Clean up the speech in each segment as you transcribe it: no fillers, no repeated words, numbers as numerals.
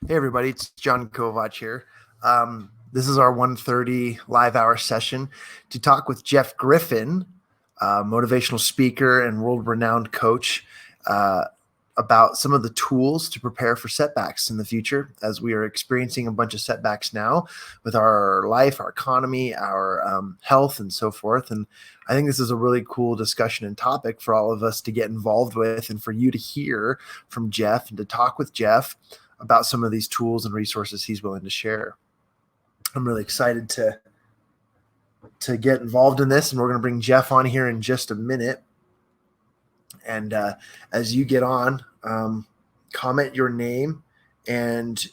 Hey everybody, it's Jon Kovach here. This is our 1:30 live hour session to talk with Jeff Griffin, motivational speaker and world-renowned coach, about some of the tools to prepare for setbacks in the future, as we are experiencing a bunch of setbacks now with our life, our economy, our health, and so forth. And I think this is a really cool discussion and topic for all of us to get involved with, and for you to hear from Jeff and to talk with Jeff about some of these tools and resources he's willing to share. I'm really excited to get involved in this, and we're going to bring Jeff on here in just a minute. And as you get on, comment your name and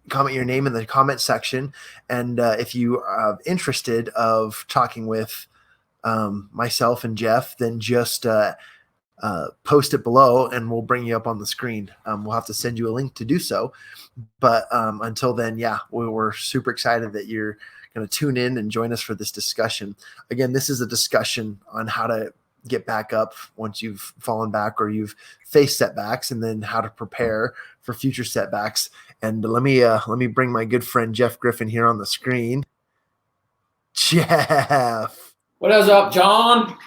comment your name in the comment section. And if you are interested of talking with myself and Jeff, then just post it below and we'll bring you up on the screen. We'll have to send you a link to do so. But until then, we're super excited that you're going to tune in and join us for this discussion. Again, this is a discussion on how to get back up once you've fallen back or you've faced setbacks, and then how to prepare for future setbacks. And let me bring my good friend Jeff Griffin here on the screen. Jeff. What is up, John?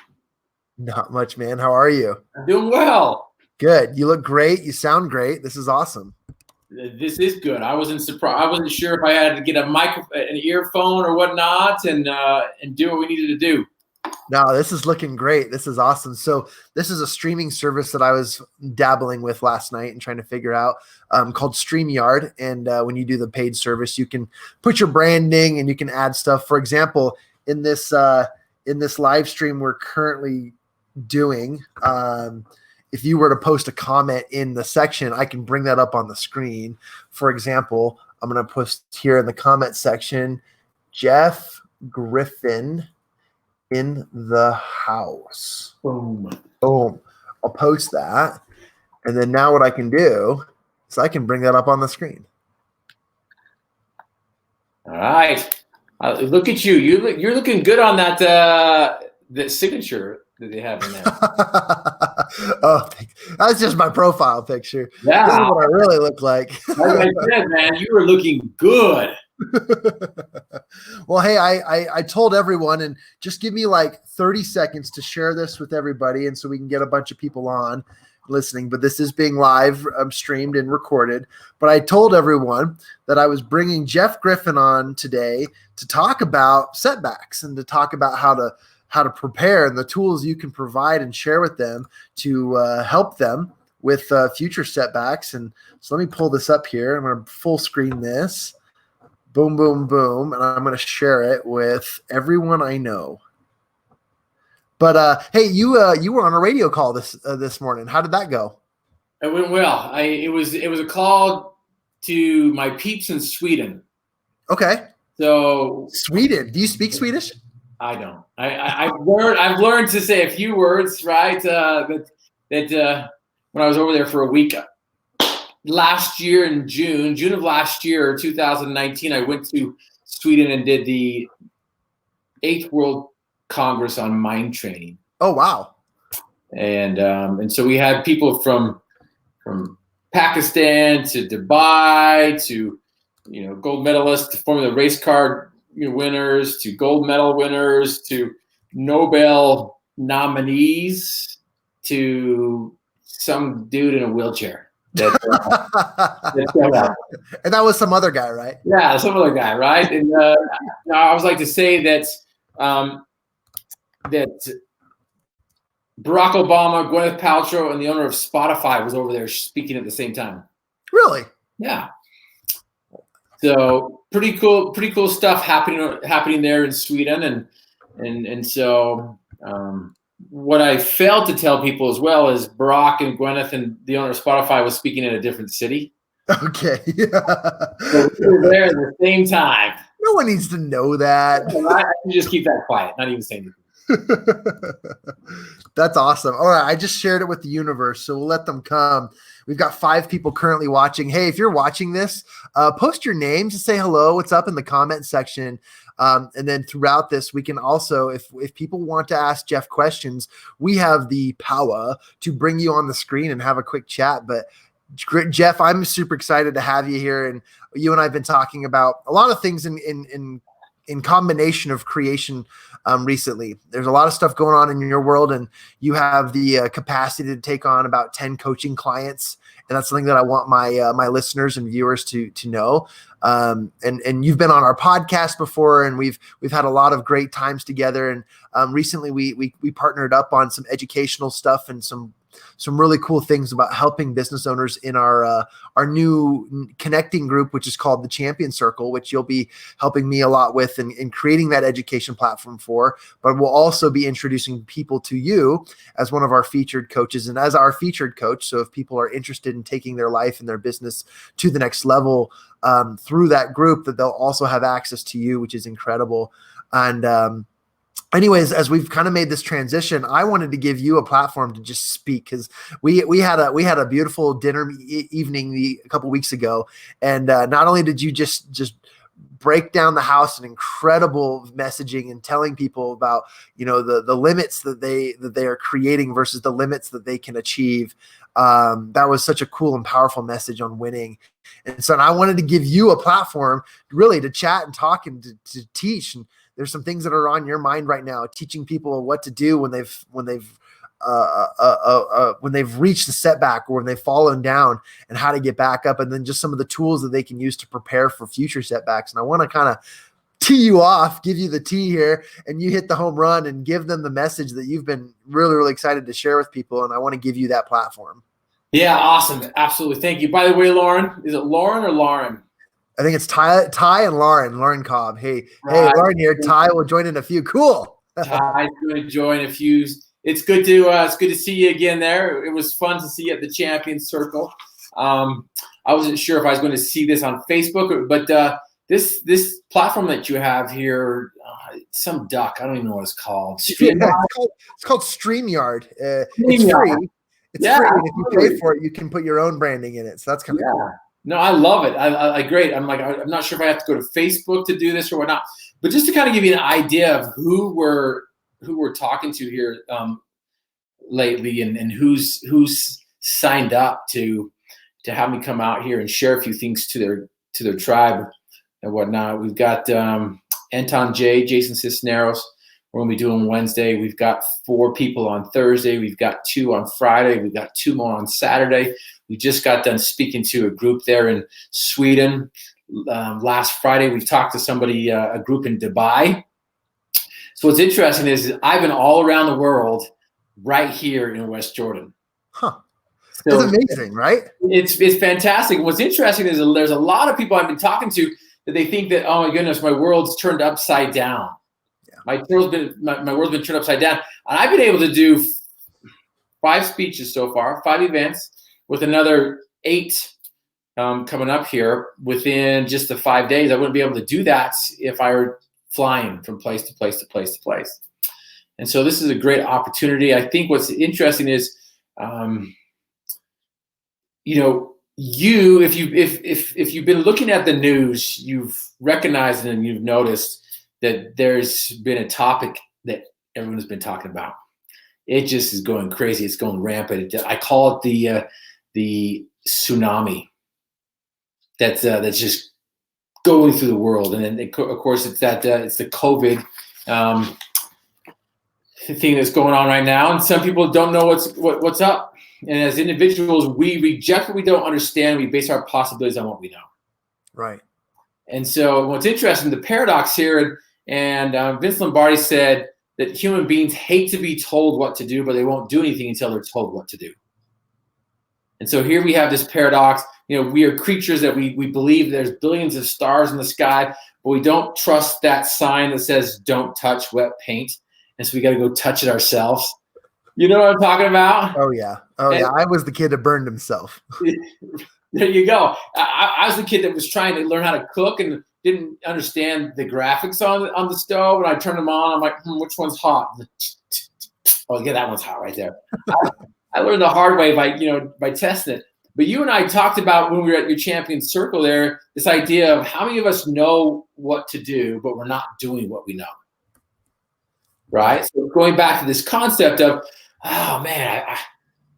Not much, man. How are you? I'm doing well. Good. You look great. You sound great. This is awesome. This is good. I wasn't surprised. I wasn't sure if I had to get a an earphone or whatnot, and do what we needed to do. No, this is looking great. This is awesome. So this is a streaming service that I was dabbling with last night and trying to figure out, called StreamYard. And when you do the paid service, you can put your branding and you can add stuff. For example, in this live stream we're currently doing, if you were to post a comment in the section, I can bring that up on the screen. For example, I'm going to post here in the comment section, Jeff Griffin in the house. Boom. Boom. I'll post that. And then now what I can do is I can bring that up on the screen. All right. Look at you. You're looking good on that the signature that they have in there. Oh, that's just my profile picture. Yeah. This is what I really look like. Like I said, man, you were looking good. Well, hey, I told everyone, and just give me like 30 seconds to share this with everybody, and so we can get a bunch of people on listening. But this is being live streamed and recorded. But I told everyone that I was bringing Jeff Griffin on today to talk about setbacks and to talk about how to prepare and the tools you can provide and share with them to help them with future setbacks. And so let me pull this up here. I'm going to full screen this. Boom, boom, boom. And I'm going to share it with everyone I know. But hey, you were on a radio call this morning. How did that go? It went well. It was a call to my peeps in Sweden. Okay. So Sweden. Do you speak Swedish? I don't. I've learned to say a few words, right? That when I was over there for a week last year in June of last year, 2019, I went to Sweden and did the 8th World Congress on Mind Training. Oh, wow. And so we had people from Pakistan to Dubai to, gold medalists, to Formula race car winners, to gold medal winners, to Nobel nominees, to some dude in a wheelchair. And that was some other guy, right? Yeah, some other guy, right? And I always like to say that that Barack Obama, Gwyneth Paltrow, and the owner of Spotify was over there speaking at the same time. Really? Yeah. So pretty cool stuff happening there in Sweden, and so what I failed to tell people as well is Barack and Gwyneth and the owner of Spotify was speaking in a different city. Okay. So we were there at the same time. No one needs to know that. I can just keep that quiet, not even say anything. That's awesome. All right, I just shared it with the universe, so we'll let them come. We've got 5 people currently watching. Hey, if you're watching this, post your names and say hello, what's up in the comment section. And then throughout this, we can also, if people want to ask Jeff questions, we have the power to bring you on the screen and have a quick chat. But Jeff, I'm super excited to have you here. And you and I have been talking about a lot of things in combination of creation recently. There's a lot of stuff going on in your world, and you have the capacity to take on about 10 coaching clients. And that's something that I want my listeners and viewers to know. And you've been on our podcast before, and we've had a lot of great times together. And recently we partnered up on some educational stuff and some really cool things about helping business owners in our new connecting group, which is called the Champion Circle, which you'll be helping me a lot with in creating that education platform for. But we'll also be introducing people to you as one of our featured coaches and as our featured coach. So if people are interested in taking their life and their business to the next level through that group, that they'll also have access to you, which is incredible. And anyways, as we've kind of made this transition, I wanted to give you a platform to just speak, because we had a beautiful dinner evening a couple weeks ago, and not only did you just break down the house in incredible messaging and telling people about the limits that they are creating versus the limits that they can achieve. That was such a cool and powerful message on winning. And so I wanted to give you a platform really to chat and talk and to teach. And there's some things that are on your mind right now, teaching people what to do when they've reached the setback or when they've fallen down, and how to get back up, and then just some of the tools that they can use to prepare for future setbacks. And I want to kind of tee you off, give you the tee here, and you hit the home run and give them the message that you've been really, really excited to share with people. And I want to give you that platform. Yeah, awesome. Absolutely. Thank you. By the way, Lauren, is it Lauren or Lauren? I think it's Ty and Lauren Cobb. Hey, Lauren here. Ty will join in a few. Cool. Ty's going to join a few. It's good to see you again there. It was fun to see you at the Champion Circle. I wasn't sure if I was going to see this on Facebook, but this platform that you have here, some duck, I don't even know what it's called. It's called StreamYard. It's free. It's free. And if you pay for it, you can put your own branding in it. So that's kind of cool. No, I love it. I great. I'm not sure if I have to go to Facebook to do this or whatnot, but just to kind of give you an idea of who we're talking to here lately, and who's signed up to have me come out here and share a few things to their tribe and whatnot. We've got Anton J, Jason Cisneros. We're going to be doing Wednesday. We've got 4 people on Thursday. We've got 2 on Friday. We've got 2 more on Saturday. We just got done speaking to a group there in Sweden. Last Friday, we talked to somebody, a group in Dubai. So what's interesting is I've been all around the world right here in West Jordan. Huh. So that's amazing, right? It's fantastic. What's interesting is there's a lot of people I've been talking to that they think that, oh my goodness, my world's turned upside down. My world's been turned upside down. And I've been able to do 5 speeches so far, 5 events, with another 8 coming up here within just the 5 days. I wouldn't be able to do that if I were flying from place to place to place to place. And so this is a great opportunity. I think what's interesting is, if you've been looking at the news, you've recognized and you've noticed that there's been a topic that everyone's been talking about. It just is going crazy. It's going rampant. I call it the tsunami that's just going through the world. And then, of course, it's the COVID thing that's going on right now. And some people don't know what's up. And as individuals, we reject what we don't understand. We base our possibilities on what we know. Right. And so what's interesting, the paradox here, and Vince Lombardi said that human beings hate to be told what to do, but they won't do anything until they're told what to do. And so here we have this paradox. We are creatures that we believe there's billions of stars in the sky, but we don't trust that sign that says don't touch wet paint. And so we got to go touch it ourselves. You know what I'm talking about? Oh, yeah. Yeah. I was the kid that burned himself. There you go. I was the kid that was trying to learn how to cook and didn't understand the graphics on the stove. And I turned them on. I'm like, which one's hot? Oh, yeah, that one's hot right there. I learned the hard way by testing it. But you and I talked about when we were at your champion circle there, this idea of how many of us know what to do, but we're not doing what we know. Right? So going back to this concept of, oh man,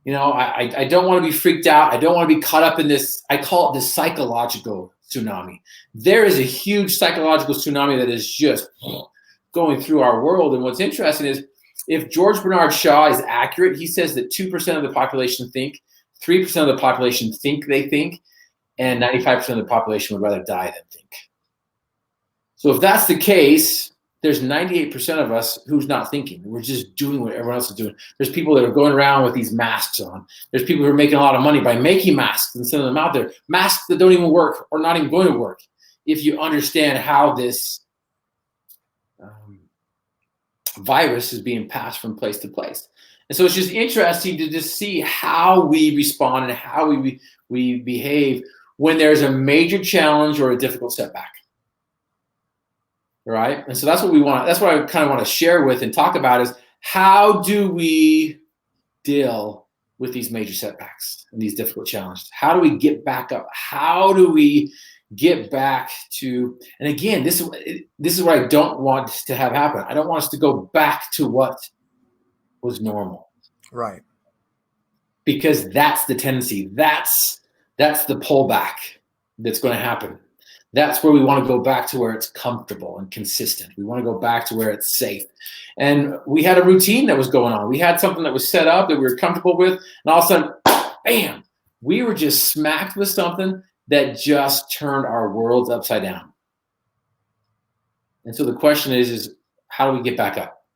I don't want to be freaked out. I don't want to be caught up in this. I call it the psychological tsunami. There is a huge psychological tsunami that is just going through our world. And what's interesting is if George Bernard Shaw is accurate, he says that 2% of the population think, 3% of the population think they think, and 95% of the population would rather die than think. So if that's the case, there's 98% of us who's not thinking. We're just doing what everyone else is doing. There's people that are going around with these masks on. There's people who are making a lot of money by making masks and sending them out there. Masks that don't even work or not even going to work if you understand how this virus is being passed from place to place. And so it's just interesting to just see how we respond and how we behave when there's a major challenge or a difficult setback. Right? And so that's what we want. That's what I kind of want to share with and talk about is how do we deal with these major setbacks and these difficult challenges? How do we get back up? How do we get back to, and again, this is what I don't want to have happen. I don't want us to go back to what was normal. Right. Because that's the tendency. That's the pullback that's going to happen. That's where we want to go back to where it's comfortable and consistent. We want to go back to where it's safe. And we had a routine that was going on. We had something that was set up that we were comfortable with. And all of a sudden, bam, we were just smacked with something that just turned our worlds upside down. And so the question is how do we get back up?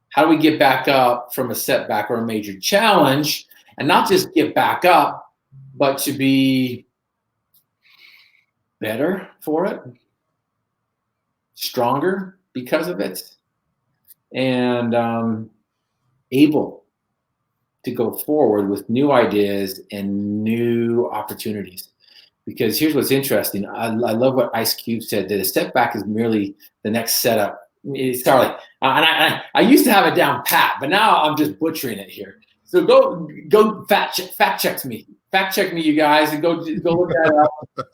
How do we get back up from a setback or a major challenge and not just get back up, but to be better for it, stronger because of it, and able to go forward with new ideas and new opportunities. Because here's what's interesting. I love what Ice Cube said, that a setback is merely the next setup. Sorry, and I used to have it down pat, but now I'm just butchering it here. So go fact check me, you guys, and go look that up.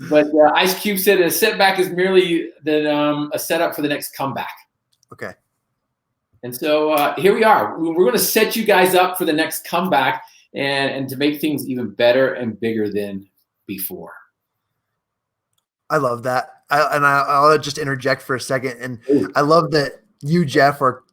But Ice Cube said a setback is merely a setup for the next comeback. Okay. And so here we are. We're going to set you guys up for the next comeback and to make things even better and bigger than before. I love that. I'll just interject for a second. And I love that you, Jeff, are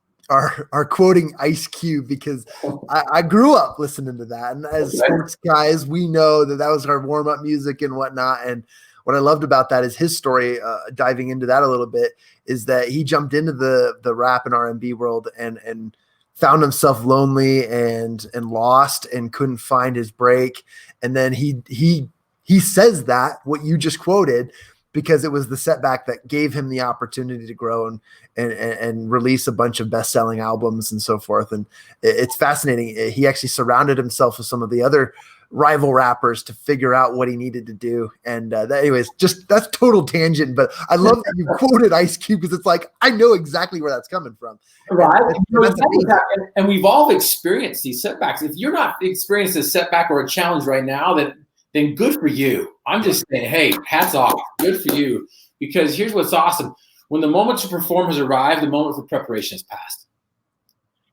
quoting Ice Cube because I grew up listening to that. And as sports guys, we know that was our warm-up music and whatnot. And what I loved about that is his story, diving into that a little bit, is that he jumped into the rap and R&B world and found himself lonely and lost and couldn't find his break. And then he says that, what you just quoted, because it was the setback that gave him the opportunity to grow and release a bunch of best-selling albums and so forth. And it's fascinating. He actually surrounded himself with some of the other rival rappers to figure out what he needed to do. And anyways, that's total tangent, but I love that you quoted Ice Cube because it's like, I know exactly where that's coming from. Right. And we've all experienced these setbacks. If you're not experiencing a setback or a challenge right now, then good for you. I'm just saying, hey, hats off. Good for you. Because here's what's awesome. When the moment to perform has arrived, the moment for preparation has passed.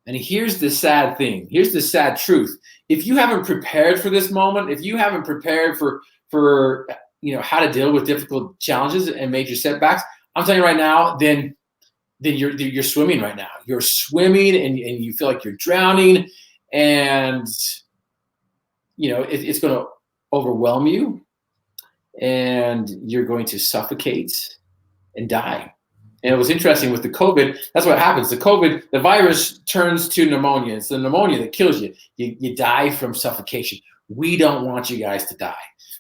And here's the sad thing. Here's the sad truth. If you haven't prepared for this moment, if you haven't prepared for how to deal with difficult challenges and major setbacks, I'm telling you right now, then you're swimming right now. You're swimming and you feel like you're drowning, and it's going to overwhelm you, and you're going to suffocate and die. And it was interesting with the COVID. That's what happens. The virus turns to pneumonia. It's the pneumonia that kills you. You die from suffocation. We don't want you guys to die.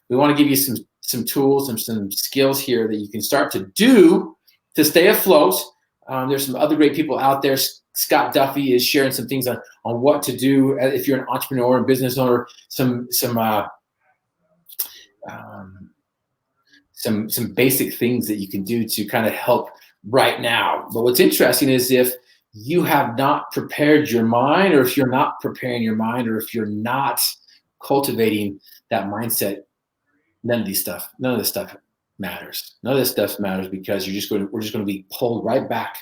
We want to give you some tools and some skills here that you can start to do to stay afloat. There's some other great people out there. Scott Duffy is sharing some things on what to do if you're an entrepreneur and business owner. Some basic things that you can do to kind of help right now. But what's interesting is if you have not prepared your mind, or if you're not preparing your mind, or if you're not cultivating that mindset, none of this stuff matters. None of this stuff matters because we're just going to be pulled right back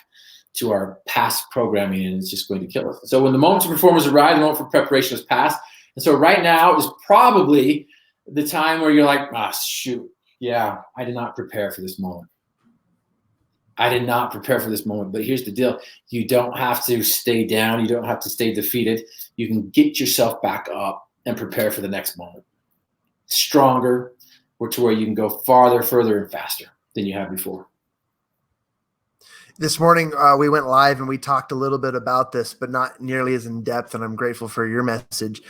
to our past programming, and it's just going to kill us. So when the moment to perform has arrived, the moment for preparation has passed. And so right now is probably the time where you're like, shoot, yeah, I did not prepare for this moment. I did not prepare for this moment. But here's the deal. You don't have to stay down. You don't have to stay defeated. You can get yourself back up and prepare for the next moment. Stronger, or to where you can go farther, further, and faster than you have before. This morning, we went live and we talked a little bit about this, but not nearly as in depth. And I'm grateful for your message.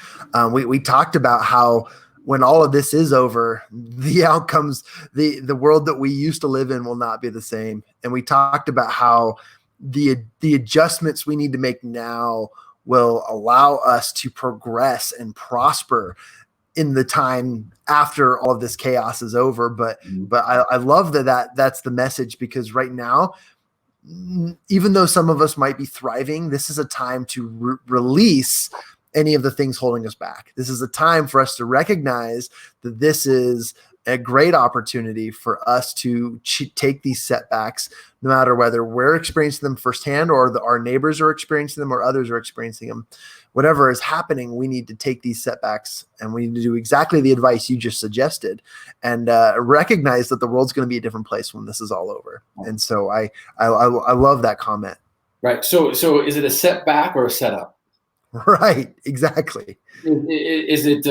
We talked about how when all of this is over, the outcomes, the world that we used to live in will not be the same. And we talked about how the adjustments we need to make now will allow us to progress and prosper in the time after all of this chaos is over. But I love that's the message, because right now, even though some of us might be thriving, this is a time to release any of the things holding us back. This is a time for us to recognize that this is a great opportunity for us to take these setbacks, no matter whether we're experiencing them firsthand or our neighbors are experiencing them or others are experiencing them. Whatever is happening, we need to take these setbacks and we need to do exactly the advice you just suggested, and recognize that the world's going to be a different place when this is all over. And so I love that comment. Right. So is it a setback or a setup? Right. Exactly. Is it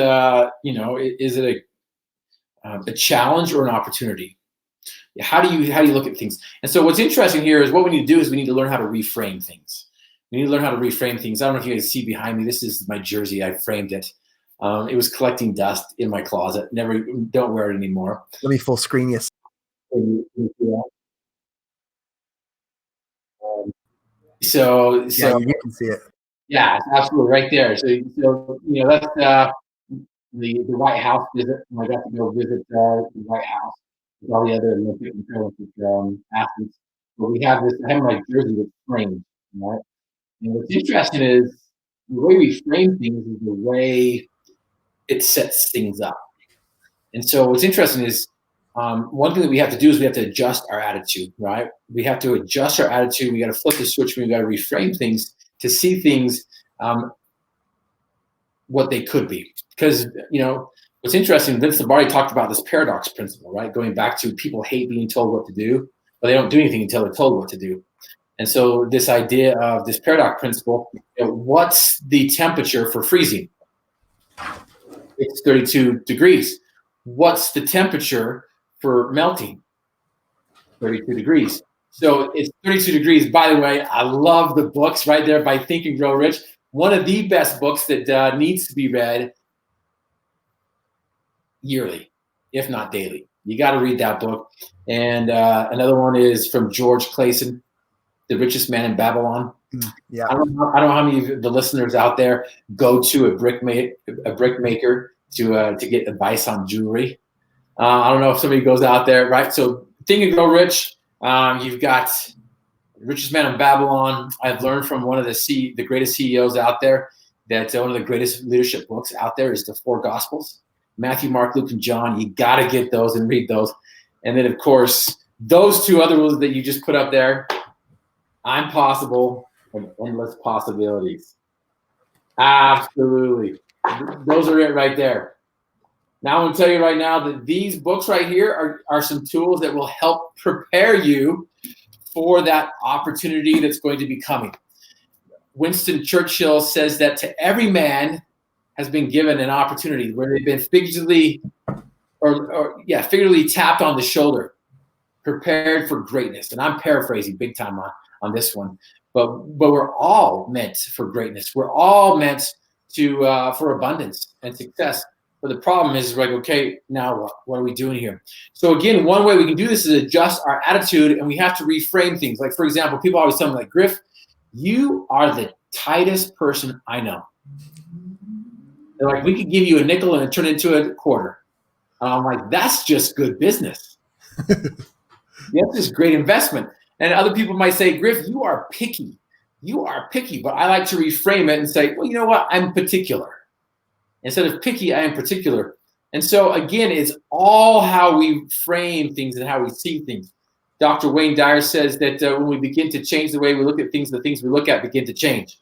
is it a challenge or an opportunity? How do you look at things? And so what's interesting here is what we need to do is we need to learn how to reframe things. We need to learn how to reframe things. I don't know if you guys see behind me. This is my jersey. I framed it. It was collecting dust in my closet. Don't wear it anymore. Let me full screen you. So you can see it. Yeah, absolutely, right there. So that's the White House visit. I got to go visit the White House with all the other Olympic and Paralympic athletes. But we have this. I have my jersey that's framed, right? And what's interesting is the way we frame things is the way it sets things up. And so what's interesting is one thing that we have to do is we have to adjust our attitude, right? We have to adjust our attitude. We got to flip the switch. We got to reframe things to see things what they could be. Because, what's interesting, Vince Lombardi talked about this paradox principle, right? Going back to people hate being told what to do, but they don't do anything until they're told what to do. And so this idea of this paradox principle, what's the temperature for freezing? It's 32 degrees. What's the temperature for melting? 32 degrees. So it's 32 degrees. By the way, I love the books right there by Think and Grow Rich. One of the best books that needs to be read yearly, if not daily. You got to read that book. And another one is from George Clason, The Richest Man in Babylon. Yeah. I don't know how many of the listeners out there go to a brick maker to get advice on jewelry. I don't know if somebody goes out there, right? So Think and Grow Rich. You've got The Richest Man in Babylon. I've learned from one of the greatest CEOs out there that one of the greatest leadership books out there is the Four Gospels. Matthew, Mark, Luke, and John. You got to get those and read those. And then, of course, those two other ones that you just put up there, I'm Possible and Endless Possibilities. Absolutely. Those are it right there. Now, I'm going to tell you right now that these books right here are some tools that will help prepare you for that opportunity that's going to be coming. Winston Churchill says that to every man has been given an opportunity where they've been figuratively tapped on the shoulder, prepared for greatness. And I'm paraphrasing big time on this one, but we're all meant for greatness. We're all meant to for abundance and success. But the problem is like, okay, now what? What are we doing here? So again, one way we can do this is adjust our attitude, and we have to reframe things. Like, for example, people always tell me, like, Griff, you are the tightest person I know. They're like, we could give you a nickel and turn it into a quarter. And I'm like, that's just good business. That's just great investment. And other people might say, Griff, you are picky. You are picky. But I like to reframe it and say, well, you know what? I'm particular. Instead of picky, I am particular. And so again, it's all how we frame things and how we see things. Dr. Wayne Dyer says that when we begin to change the way we look at things, the things we look at begin to change.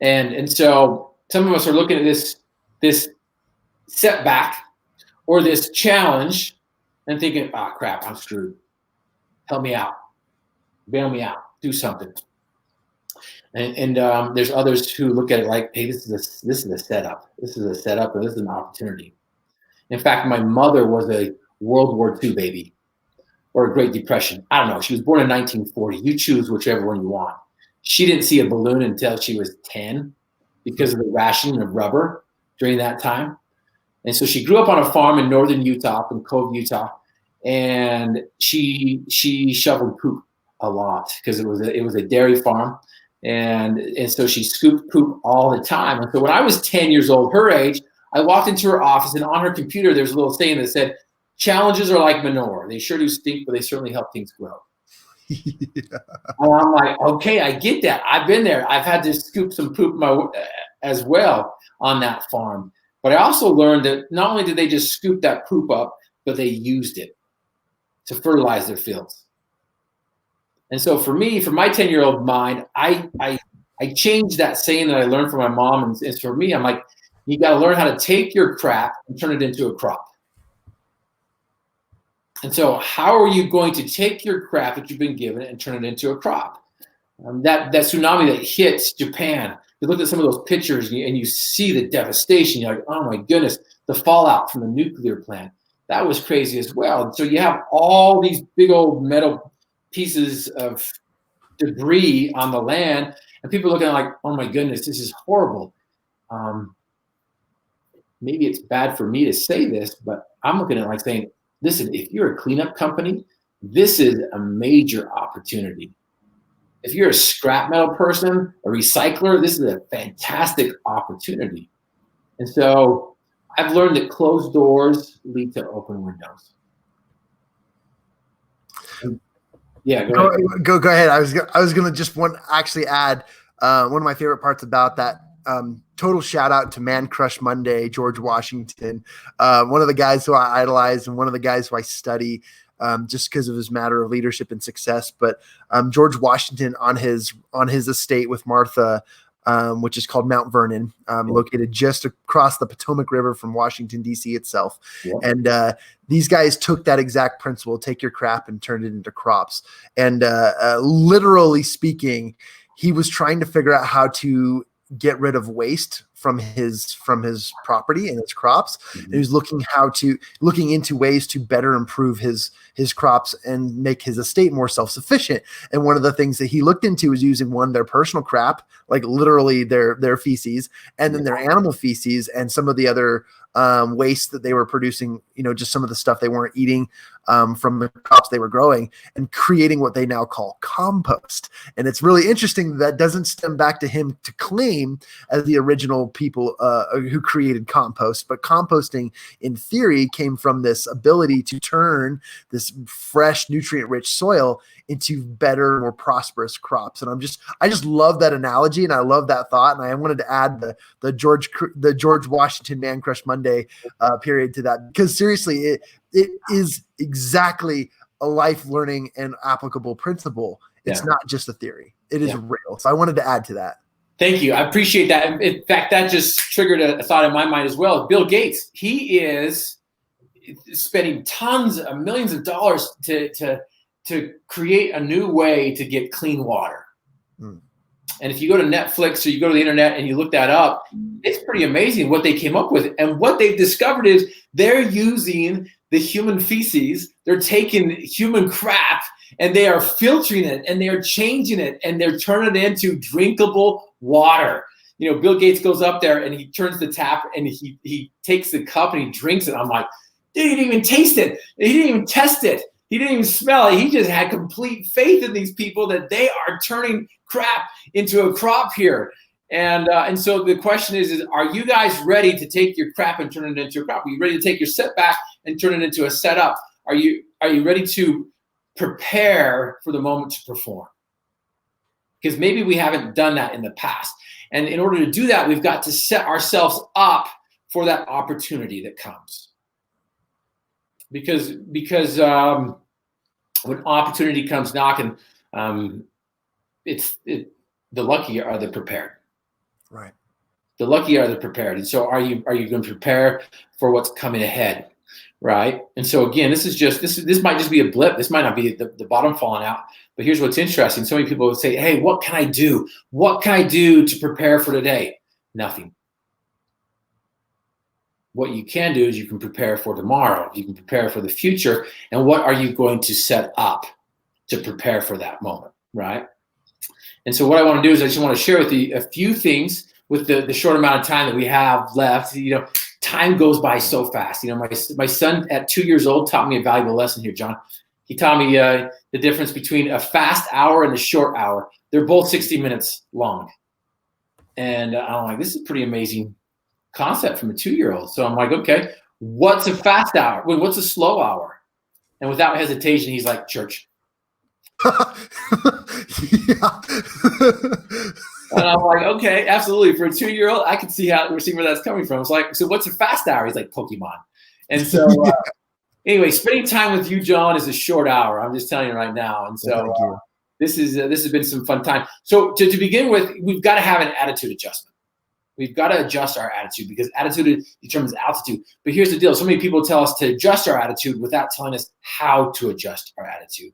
And so some of us are looking at this setback or this challenge and thinking, oh crap, I'm screwed. Help me out. Bail me out. Do something. And there's others who look at it like, hey, this is a setup. This is a setup, or this is an opportunity. In fact, my mother was a World War II baby, or a Great Depression. I don't know. She was born in 1940. You choose whichever one you want. She didn't see a balloon until she was 10 because of the rationing of rubber during that time. And so she grew up on a farm in northern Utah, in Cobb, Utah, and she shoveled poop a lot because it was a dairy farm. And so she scooped poop all the time. And so when I was 10 years old, her age, I walked into her office, and on her computer, there's a little saying that said, challenges are like manure. They sure do stink, but they certainly help things grow. Yeah. And I'm like, okay, I get that. I've been there. I've had to scoop some poop as well on that farm. But I also learned that not only did they just scoop that poop up, but they used it to fertilize their fields. And so for me, for my 10-year-old mind, I changed that saying that I learned from my mom. And for me, I'm like, you got to learn how to take your crap and turn it into a crop. And so how are you going to take your crap that you've been given and turn it into a crop? That tsunami that hits Japan, you look at some of those pictures and you see the devastation. You're like, oh my goodness, the fallout from the nuclear plant. That was crazy as well. And so you have all these big old metal pieces of debris on the land, and people looking like, oh my goodness, this is horrible. Maybe it's bad for me to say this, but I'm looking at it like saying, listen, if you're a cleanup company, this is a major opportunity. If you're a scrap metal person, a recycler, this is a fantastic opportunity. And so I've learned that closed doors lead to open windows. Yeah, go ahead. Go ahead. I was gonna just actually add one of my favorite parts about that. Total shout out to Man Crush Monday, George Washington, one of the guys who I idolize and one of the guys who I study just because of his matter of leadership and success. But George Washington on his estate with Martha, which is called Mount Vernon, located just across the Potomac River from Washington, D.C. itself. Yeah. And these guys took that exact principle, take your crap and turn it into crops. And literally speaking, he was trying to figure out how to get rid of waste from his property and his crops. Mm-hmm. And he was looking into ways to better improve his crops and make his estate more self-sufficient. And one of the things that he looked into was using their personal crap, like literally their feces, and then their animal feces and some of the other waste that they were producing, just some of the stuff they weren't eating from the crops they were growing, and creating what they now call compost. And it's really interesting that doesn't stem back to him to claim as the original people who created compost, but composting in theory came from this ability to turn this fresh, nutrient-rich soil into better, more prosperous crops. And I just love that analogy, and I love that thought. And I wanted to add the George Washington Man Crush Monday period to that, because seriously, it is exactly a life learning and applicable principle. It's not just a theory. It is real. So I wanted to add to that. Thank you. I appreciate that. In fact, that just triggered a thought in my mind as well. Bill Gates, he is spending tons of millions of dollars to create a new way to get clean water. Mm. And if you go to Netflix or you go to the internet and you look that up, it's pretty amazing what they came up with. And what they've discovered is they're using the human feces. They're taking human crap and they are filtering it and they are changing it and they're turning it into drinkable water. Bill Gates goes up there and he turns the tap and he takes the cup and he drinks it. I'm like, dude, he didn't even taste it. He didn't even test it. He didn't even smell it. He just had complete faith in these people that they are turning crap into a crop here. And so the question is, are you guys ready to take your crap and turn it into a crop? Are you ready to take your setback and turn it into a setup? Are you ready to prepare for the moment to perform? Because maybe we haven't done that in the past. And in order to do that, we've got to set ourselves up for that opportunity that comes. Because when opportunity comes knocking, the lucky are the prepared. Right. The lucky are the prepared. And so are you going to prepare for what's coming ahead? Right. And so again, this might just be a blip. This might not be the bottom falling out. But here's what's interesting. So many people would say, hey, what can I do? What can I do to prepare for today? Nothing. What you can do is you can prepare for tomorrow. You can prepare for the future. And what are you going to set up to prepare for that moment? Right. And so what I want to do is I just want to share with you a few things with the short amount of time that we have left. Time goes by so fast. My son at 2 years old taught me a valuable lesson here, John. He taught me the difference between a fast hour and a short hour. They're both 60 minutes long. And I'm like, this is a pretty amazing concept from a 2-year-old. So I'm like, okay, what's a fast hour? What's a slow hour? And without hesitation, he's like, church. Yeah. And I'm like, okay, absolutely. For a 2-year-old, I can see where that's coming from. It's like, so what's a fast hour? He's like, Pokemon. And so anyway, spending time with you, John, is a short hour. I'm just telling you right now. And so this has been some fun time. So to begin with, we've got to have an attitude adjustment. We've got to adjust our attitude because attitude determines altitude. But here's the deal. So many people tell us to adjust our attitude without telling us how to adjust our attitude,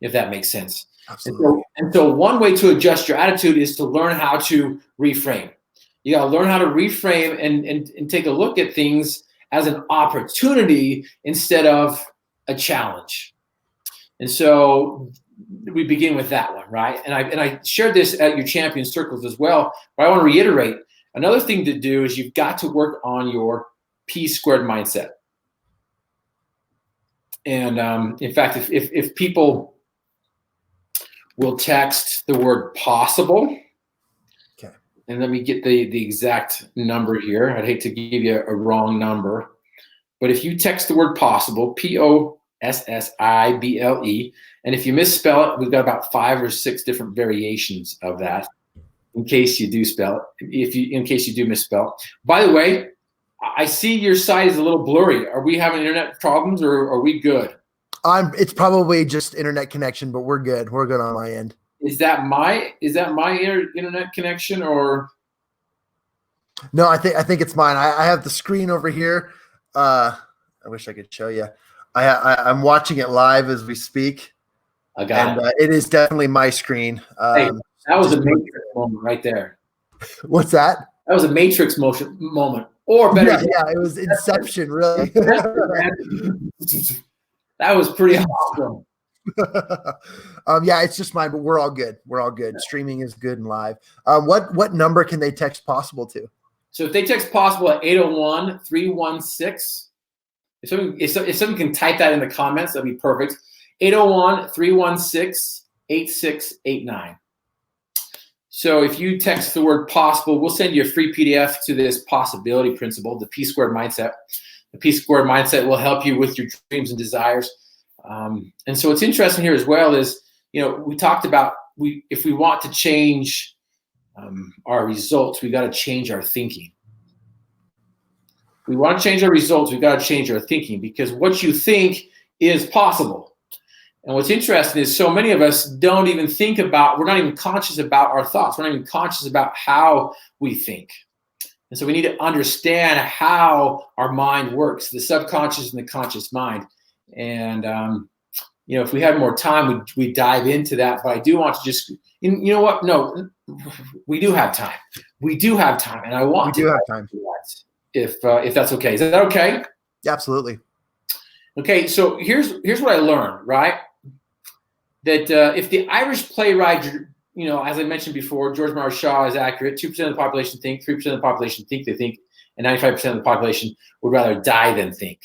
if that makes sense. Absolutely. And so one way to adjust your attitude is to learn how to reframe. You got to learn how to reframe and take a look at things as an opportunity instead of a challenge. And so we begin with that one, right? And I shared this at your champion circles as well, but I want to reiterate, another thing to do is you've got to work on your P squared mindset. And in fact, if people will text the word possible, okay, and let me get the exact number here. I'd hate to give you a wrong number, but if you text the word possible, POSSIBLE, and if you misspell it, we've got about 5 or 6 different variations of that in case you do spell it, in case you do misspell it. By the way, I see your site is a little blurry. Are we having internet problems or are we good? It's probably just internet connection, but we're good. We're good on my end. Is that my internet connection or? No, I think it's mine. I have the screen over here. I wish I could show you. I'm watching it live as we speak. I got it. It is definitely my screen. Hey, that was a Matrix moment right there. What's that? That was a Matrix moment. Or better yet, it was Inception, really. That was pretty awesome. Yeah, it's just mine, but we're all good. We're all good. Streaming is good and live. What number can they text possible to? So if they text possible at 801-316, if someone can type that in the comments, that'd be perfect. 801-316-8689. So if you text the word possible, we'll send you a free PDF to this possibility principle, the P squared mindset. The P squared mindset will help you with your dreams and desires. And so what's interesting here as well is, we talked about if we want to change our results, we got to change our thinking. We want to change our results, we got to change our thinking because what you think is possible. And what's interesting is so many of us don't even think about, we're not even conscious about our thoughts. We're not even conscious about how we think. And so we need to understand how our mind works, the subconscious and the conscious mind. And, if we had more time, we'd dive into that. But I do want to just, you know what? No, we do have time. We do have time. And I want to have time. If that's okay. Is that okay? Absolutely. Okay, so here's what I learned, right? That if the Irish playwright, as I mentioned before, George Bernard Shaw is accurate. 2% of the population think, 3% of the population think they think, and 95% of the population would rather die than think.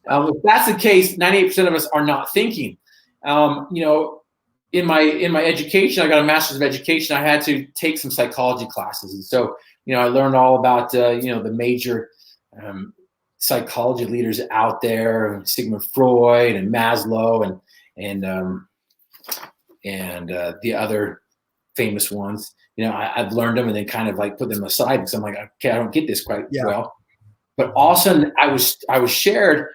If that's the case, 98% of us are not thinking. In my education, I got a master's of education. I had to take some psychology classes, and so I learned all about the major psychology leaders out there, Sigmund Freud and Maslow and the other famous ones. I've learned them and then kind of like put them aside because I'm like, okay, I don't get this quite well. But all of a sudden I was shared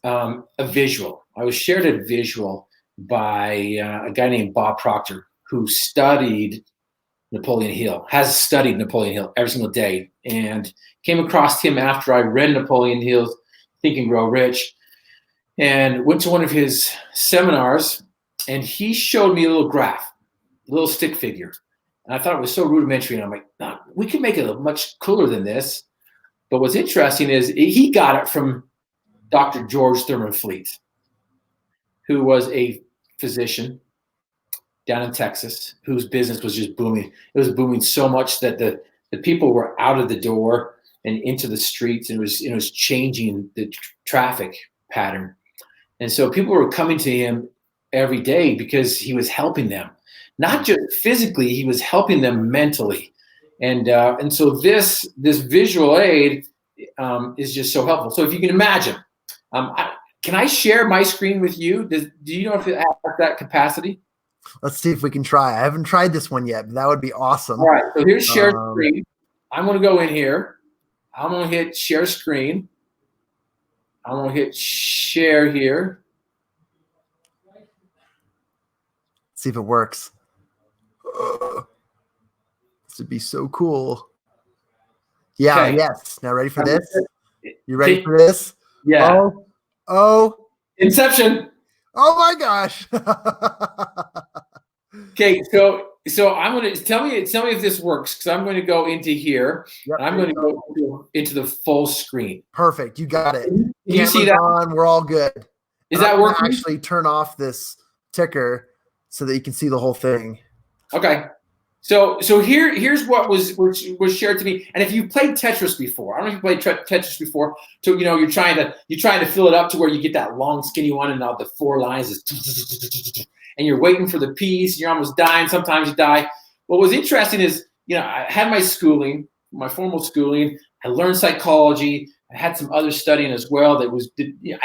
a visual. I was shared a visual by a guy named Bob Proctor, who studied Napoleon Hill, has studied Napoleon Hill every single day, and came across him after I read Napoleon Hill's Think and Grow Rich, and went to one of his seminars, and he showed me a little graph, a little stick figure. And I thought it was so rudimentary, and I'm like, no, we could make it much cooler than this. But what's interesting is he got it from Dr. George Thurman Fleet, who was a physician down in Texas, whose business was just booming. It was booming so much that the people were out of the door and into the streets, and it was changing the traffic pattern. And so people were coming to him every day because he was helping them, not just physically, he was helping them mentally. And so this visual aid is just so helpful. So if you can imagine, can I share my screen with you? Do you know if it has that capacity? Let's see if we can try. I haven't tried this one yet, but that would be awesome. All right, so here's share screen. I'm going to go in here. I'm going to hit share screen. I'm going to hit share here. See if it works. This would be so cool. Yeah, okay. Yes. Now ready for this? You ready for this? Yeah. Oh. Inception. Oh my gosh. Okay, so I'm going to tell me if this works, because I'm going to go into here. Yep, and I'm going to go into the full screen. Perfect. You got it. You see that? We're all good. Is that working? Actually turn off this ticker so that you can see the whole thing. Okay. So here's what was shared to me. And if you played Tetris before, I don't know if you played Tetris before. So you're trying to fill it up to where you get that long skinny one, and now the 4 lines is, and you're waiting for the piece. You're almost dying. Sometimes you die. What was interesting is, I had my schooling, my formal schooling. I learned psychology. I had some other studying as well. I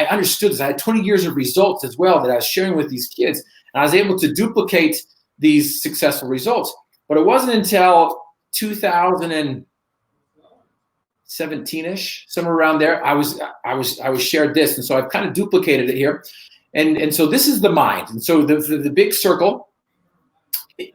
understood this. I had 20 years of results as well that I was sharing with these kids, and I was able to duplicate these successful results. But it wasn't until 2017-ish, somewhere around there, I was shared this, and so I've kind of duplicated it here, and so this is the mind, and so the big circle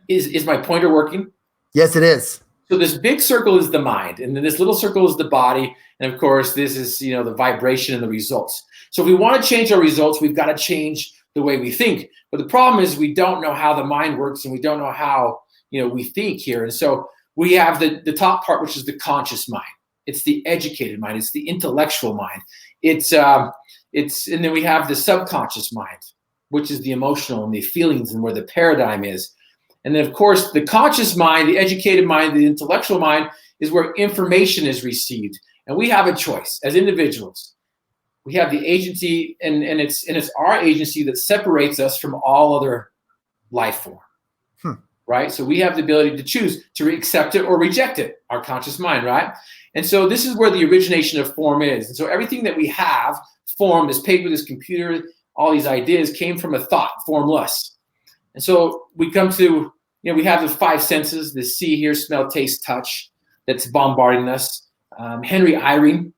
is my pointer working? Yes, it is. So this big circle is the mind, and then this little circle is the body, and of course this is the vibration and the results. So if we want to change our results, we've got to change the way we think. But the problem is we don't know how the mind works, and we don't know how we think here. And so we have the top part, which is the conscious mind. It's the educated mind. It's the intellectual mind. And then we have the subconscious mind, which is the emotional and the feelings and where the paradigm is. And then of course the conscious mind, the educated mind, the intellectual mind is where information is received. And we have a choice as individuals. We have the agency, and it's our agency that separates us from all other life form. Right? So we have the ability to choose to accept it or reject it, our conscious mind, right? And so this is where the origination of form is. And so everything that we have, form, this paper, this computer, all these ideas came from a thought, formless. And so we come to, we have the 5 senses, the see, hear, smell, taste, touch, that's bombarding us. Henry Eyring,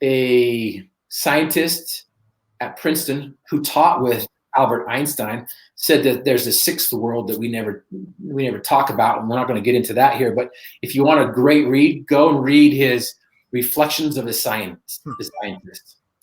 a scientist at Princeton who taught with Albert Einstein, said that there's a 6th world that we never talk about, and we're not going to get into that here. But if you want a great read, go and read his Reflections of a Scientist, A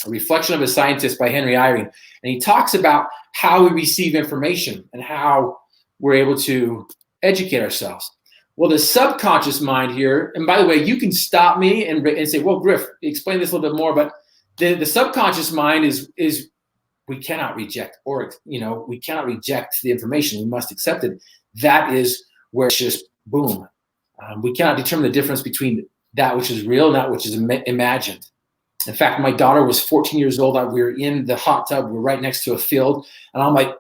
Reflection of a Scientist by Henry Eyring, and he talks about how we receive information and how we're able to educate ourselves. Well, the subconscious mind here, and by the way, you can stop me and say, well, Griff, explain this a little bit more, but the subconscious mind is we cannot reject, or we cannot reject the information. We must accept it. That is where it's just boom. We cannot determine the difference between that which is real and that which is imagined. In fact, my daughter was 14 years old. We were in the hot tub. We were right next to a field, and I'm like,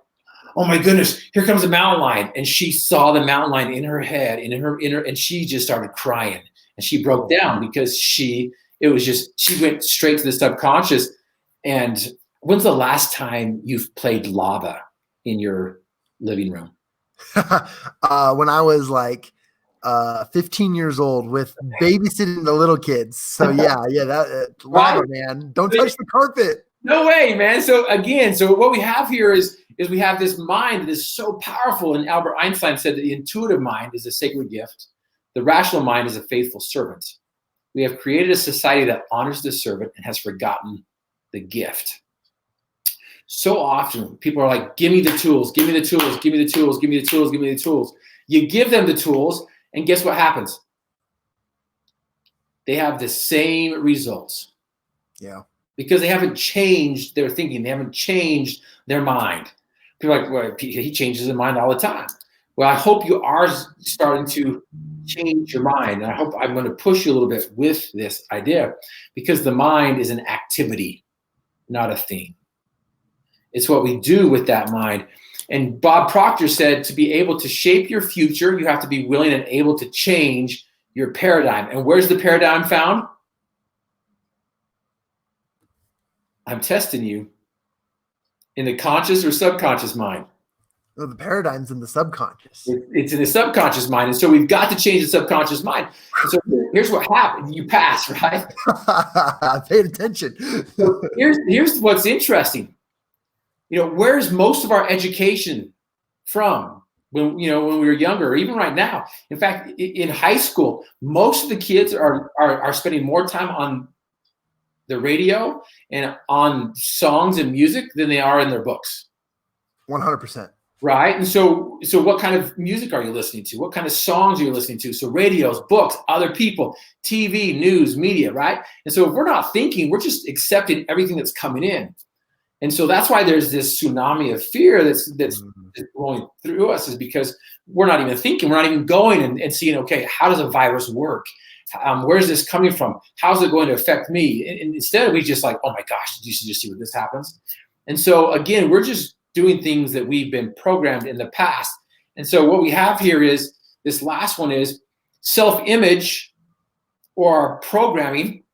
oh my goodness, here comes a mountain lion. And she saw the mountain lion in her head, and she just started crying, and she broke down because she went straight to the subconscious. And when's the last time you've played lava in your living room? When I was like 15 years old with babysitting the little kids. So yeah, that lava, man. Don't touch the carpet. No way, man. So again, what we have here is we have this mind that is so powerful. And Albert Einstein said that the intuitive mind is a sacred gift. The rational mind is a faithful servant. We have created a society that honors the servant and has forgotten the gift. So often people are like, give me the tools, give me the tools, give me the tools, give me the tools, give me the tools. You give them the tools, and guess what happens? They have the same results. Yeah. Because they haven't changed their thinking. They haven't changed their mind. People are like, well, he changes his mind all the time. Well, I hope you are starting to change your mind. And I hope I'm going to push you a little bit with this idea, because the mind is an activity, not a thing. It's what we do with that mind. And Bob Proctor said, to be able to shape your future, you have to be willing and able to change your paradigm. And where's the paradigm found? I'm testing you. In the conscious or subconscious mind? Well, the paradigm's in the subconscious. It's in the subconscious mind. And so we've got to change the subconscious mind. And so here's what happened. You pass, right? I paid attention. So here's what's interesting. Where's most of our education from? When we were younger, or even right now. In fact, in high school, most of the kids are spending more time on the radio and on songs and music than they are in their books. 100%. Right. And so what kind of music are you listening to? What kind of songs are you listening to? So radios, books, other people, TV, news, media, right? And so if we're not thinking, we're just accepting everything that's coming in. And so that's why there's this tsunami of fear that's going through us, is because we're not even thinking, we're not even going and seeing, okay, how does a virus work? Where's this coming from? How's it going to affect me? And instead, we just like, oh my gosh, did you just see what this happens? And so again, we're just doing things that we've been programmed in the past. And so what we have here is, this last one is self-image or programming,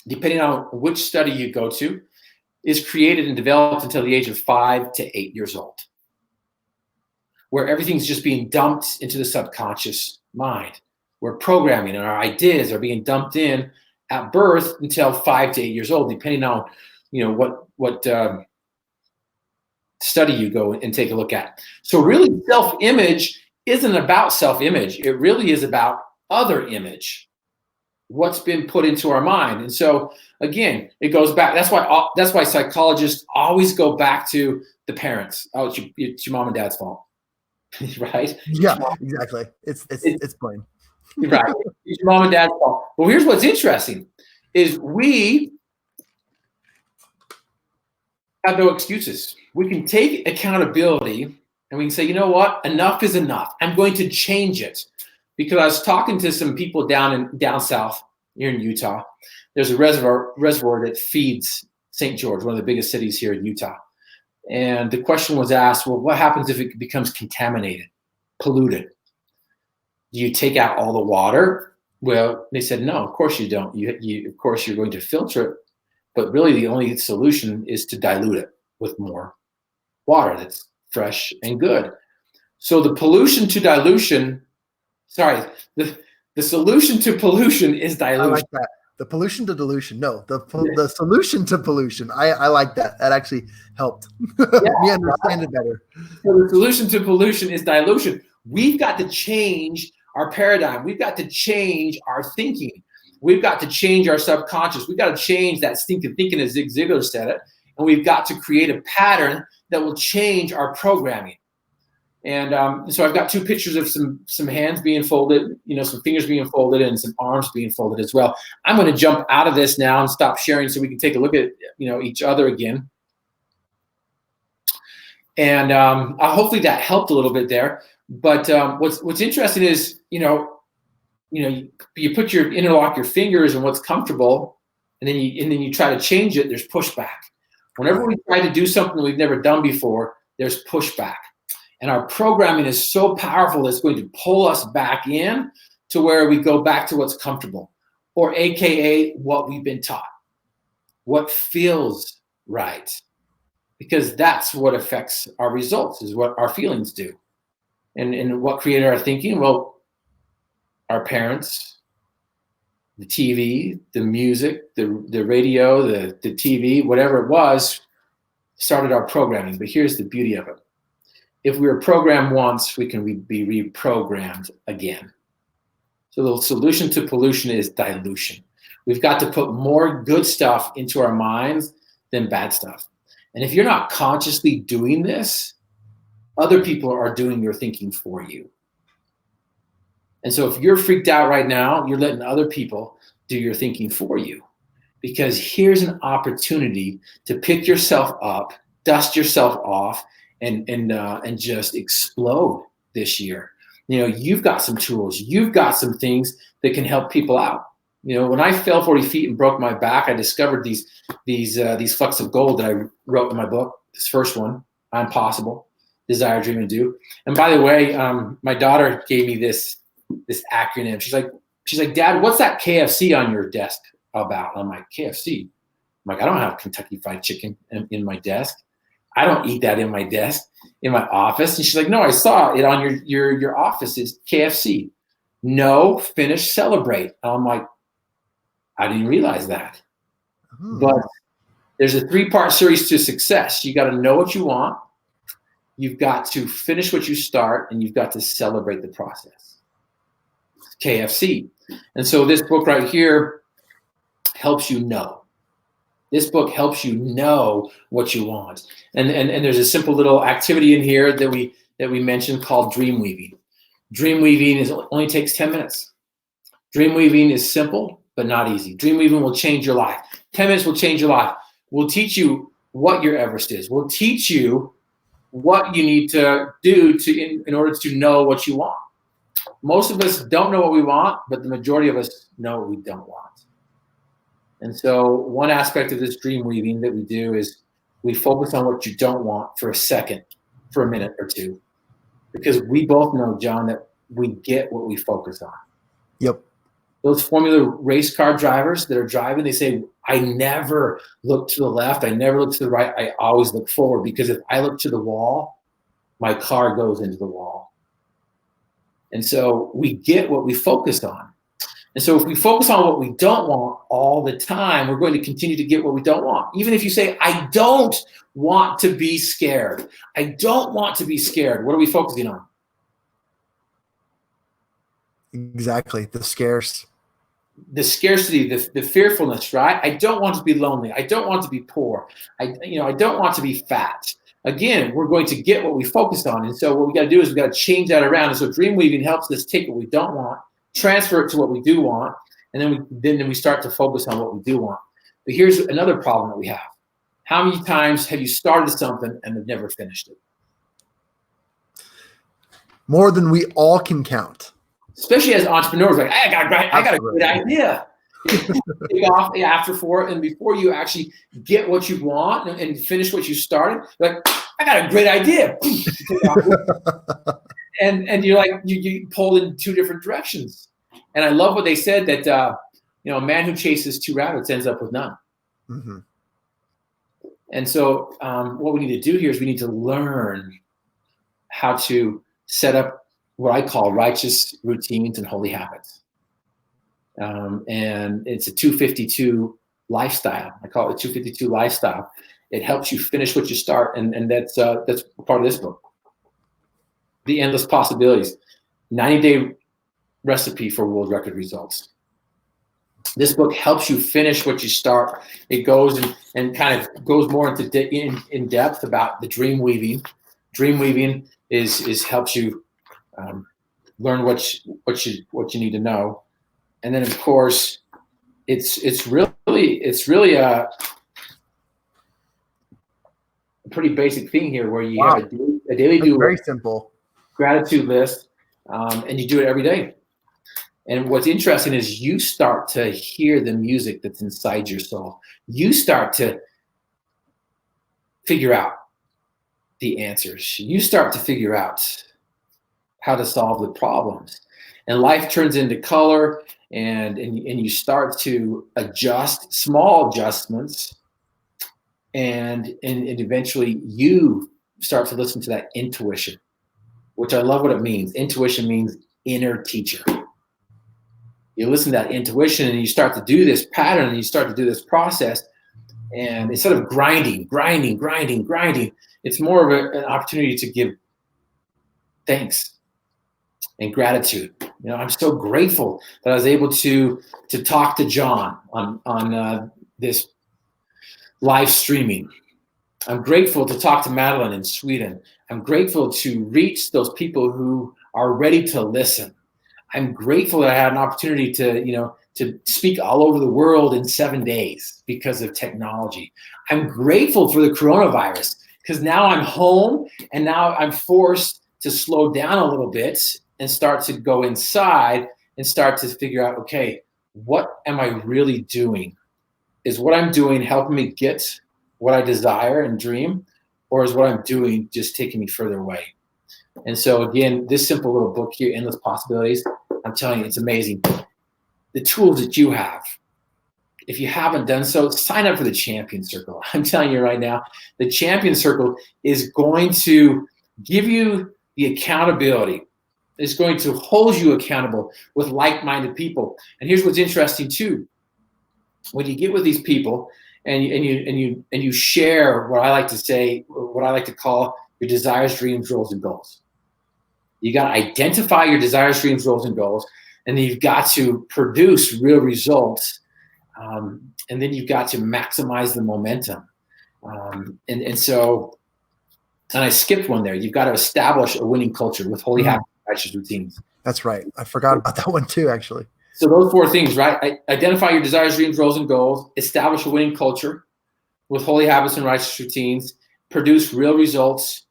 depending on which study you go to, is created and developed until the age of 5 to 8 years old, where everything's just being dumped into the subconscious mind, where programming and our ideas are being dumped in at birth until 5 to 8 years old, depending on what study you go and take a look at. So really, self-image isn't about self-image. It really is about other image, what's been put into our mind. And so again, it goes back. That's why psychologists always go back to the parents. Oh, it's your mom and dad's fault, right? Yeah, exactly. It's plain. Right. It's your mom and dad's fault. Well, here's what's interesting is we have no excuses. We can take accountability and we can say, you know what? Enough is enough. I'm going to change it. Because I was talking to some people down south here in Utah. There's a reservoir that feeds St. George, one of the biggest cities here in Utah. And the question was asked, well, what happens if it becomes contaminated, polluted? Do you take out all the water? Well, they said, no, of course you don't. You of course, you're going to filter it. But really, the only solution is to dilute it with more water that's fresh and good. So the solution to pollution is dilution. I like that. The pollution to dilution. No, the solution to pollution. I like that. That actually helped me understand it better. So the solution to pollution is dilution. We've got to change our paradigm. We've got to change our thinking. We've got to change our subconscious. We've got to change that stinking thinking, as Zig Ziglar said it. And we've got to create a pattern that will change our programming. And so I've got two pictures of some hands being folded, some fingers being folded, and some arms being folded as well. I'm going to jump out of this now and stop sharing so we can take a look at each other again. And hopefully that helped a little bit there. But what's interesting is you interlock your fingers and what's comfortable, and then you try to change it. There's pushback. Whenever we try to do something we've never done before, there's pushback. And our programming is so powerful that it's going to pull us back in to where we go back to what's comfortable, or AKA what we've been taught, what feels right, because that's what affects our results, is what our feelings do. And what created our thinking? Well, our parents, the TV, the music, the radio, the TV, whatever it was, started our programming. But here's the beauty of it. If we were programmed once, we can be reprogrammed again. So the solution to pollution is dilution. We've got to put more good stuff into our minds than bad stuff. And if you're not consciously doing this, other people are doing your thinking for you. And so if you're freaked out right now, you're letting other people do your thinking for you. Because here's an opportunity to pick yourself up, dust yourself off, and just explode this year. You've got some tools, you've got some things that can help people out. When I fell 40 feet and broke my back, I discovered these flecks of gold that I wrote in my book. This first one, I'm possible, desire, dream, and do. And by the way, my daughter gave me this acronym. She's like, Dad, what's that KFC on your desk about? And I'm like, KFC? I'm like, I don't have Kentucky Fried Chicken in my desk. I don't eat that in my desk, in my office. And she's like, no, I saw it on your office. It's KFC. No, finish, celebrate. And I'm like, I didn't realize that. But there's a 3-part series to success. You got to know what you want. You've got to finish what you start, and you've got to celebrate the process. KFC. And so this book right here helps you know. This book helps you know what you want. And there's a simple little activity in here that we mentioned called dream weaving. Dream weaving only takes 10 minutes. Dream weaving is simple, but not easy. Dream weaving will change your life. 10 minutes will change your life. We'll teach you what your Everest is. We'll teach you what you need to do in order to know what you want. Most of us don't know what we want, but the majority of us know what we don't want. And so one aspect of this dream weaving that we do is we focus on what you don't want for a second, for a minute or two. Because we both know, John, that we get what we focus on. Yep. Those Formula race car drivers that are driving, they say, I never look to the left. I never look to the right. I always look forward, because if I look to the wall, my car goes into the wall. And so we get what we focus on. And so if we focus on what we don't want all the time, we're going to continue to get what we don't want. Even if you say, I don't want to be scared. I don't want to be scared. What are we focusing on? Exactly. The scarcity, the fearfulness, right? I don't want to be lonely. I don't want to be poor. I don't want to be fat. Again, we're going to get what we focused on. And so what we got to do is we got to change that around. And so dream weaving helps us take what we don't want, transfer it to what we do want, and then we start to focus on what we do want. But here's another problem that we have. How many times have you started something and have never finished it? More than we all can count. Especially as entrepreneurs, like, I got a great idea. Take off after 4, and before you actually get what you want and finish what you started, like, I got a great idea. and you're like, you pulled in 2 different directions. And I love what they said, that a man who chases 2 rabbits ends up with none. Mm-hmm. And so what we need to do here is we need to learn how to set up what I call righteous routines and holy habits. And it's a 252 lifestyle. I call it a 252 lifestyle. It helps you finish what you start. And that's part of this book. The Endless Possibilities, 90-day recipe for world record results. This book helps you finish what you start. It goes and kind of goes more into in depth about the dream weaving. Dream weaving is helps you learn what you need to know, and then of course it's really a pretty basic thing here, where you have a daily do very simple gratitude list, and you do it every day. And what's interesting is you start to hear the music that's inside your soul. You start to figure out the answers. You start to figure out how to solve the problems. And life turns into color, and you start to adjust, small adjustments, and eventually you start to listen to that intuition, which I love what it means. Intuition means inner teacher. You listen to that intuition, and you start to do this pattern, and you start to do this process. And instead of grinding, it's more of an opportunity to give thanks and gratitude. I'm so grateful that I was able to talk to Jon on this live streaming. I'm grateful to talk to Madeline in Sweden. I'm grateful to reach those people who are ready to listen. I'm grateful that I had an opportunity to speak all over the world in 7 days because of technology. I'm grateful for the coronavirus because now I'm home and now I'm forced to slow down a little bit and start to go inside and start to figure out, okay, what am I really doing? Is what I'm doing helping me get what I desire and dream, or is what I'm doing just taking me further away? And so again, this simple little book here, Endless Possibilities, I'm telling you, it's amazing. The tools that you have, if you haven't done so, sign up for the Champion Circle. I'm telling you right now, the Champion Circle is going to give you the accountability. It's going to hold you accountable with like-minded people. And here's what's interesting too. When you get with these people and you share what I like to say, what I like to call your desires, dreams, roles, and goals. You got to identify your desires, dreams, roles, and goals, and then you've got to produce real results, and then you've got to maximize the momentum. And I skipped one there. You've got to establish a winning culture with holy habits, righteous routines. That's right. I forgot about that one too, actually. So those 4 things, right? Identify your desires, dreams, roles, and goals. Establish a winning culture with holy habits and righteous routines. Produce real results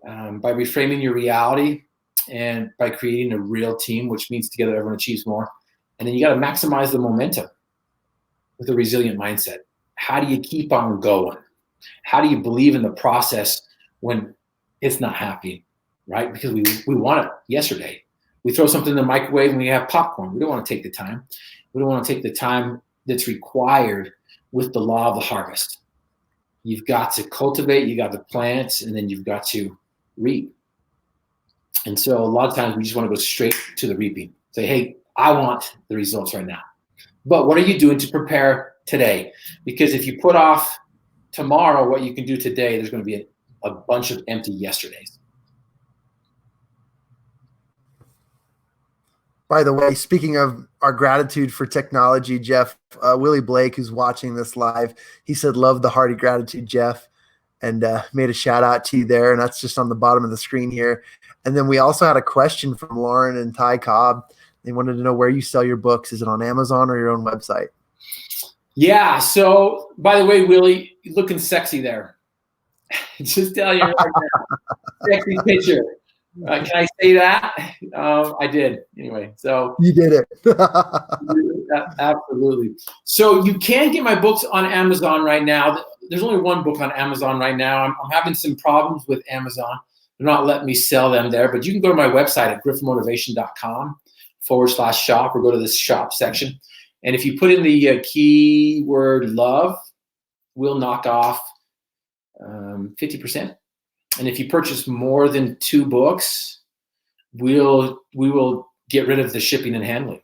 by reframing your reality and by creating a real team, which means together everyone achieves more. And then you got to maximize the momentum with a resilient mindset. How do you keep on going? How do you believe in the process when it's not happening, right? Because we want it yesterday. We throw something in the microwave and we have popcorn. We don't want to take the time. We don't want to take the time that's required with the law of the harvest. You've got to cultivate, you got to plant, and then you've got to reap. And so a lot of times we just want to go straight to the reaping. Say, hey, I want the results right now. But what are you doing to prepare today? Because if you put off tomorrow what you can do today, there's going to be a bunch of empty yesterdays. By the way, speaking of our gratitude for technology, Jeff, Willie Blake, who's watching this live, he said, love the hearty gratitude, Jeff, and made a shout out to you there. And that's just on the bottom of the screen here. And then we also had a question from Lauren and Ty Cobb. They wanted to know where you sell your books. Is it on Amazon or your own website? Yeah. So by the way, Willie, you're looking sexy there. Just tell you right now, sexy picture. Can I say that? I did. Anyway, so. You did it. Absolutely. So you can get my books on Amazon right now. There's only one book on Amazon right now. I'm having some problems with Amazon. They're not letting me sell them there, but you can go to my website at griffinmotivation.com/shop or go to this shop section. And if you put in the keyword love, we'll knock off 50%. And if you purchase more than 2 books, we will get rid of the shipping and handling.